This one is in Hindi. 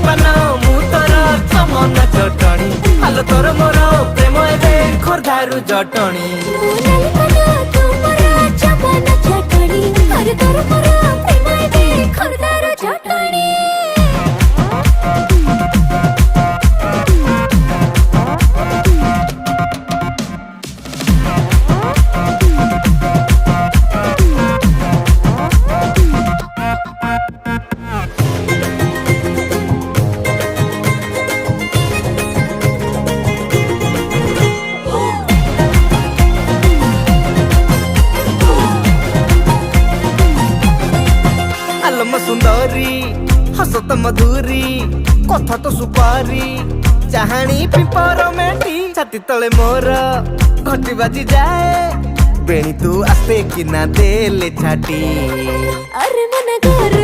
पान मु तोर चमन चटणी आलो तोर मोर प्रेम एबे खोर्धारू जटणी आलम सुंदरी हसत मधुरी कथा तो सुपारी चाहाणी पिपर मेटी छाती तले मोर घटी बाजी जाए बेणी तू आस्ते कि ना देले छाटी अरे मन घर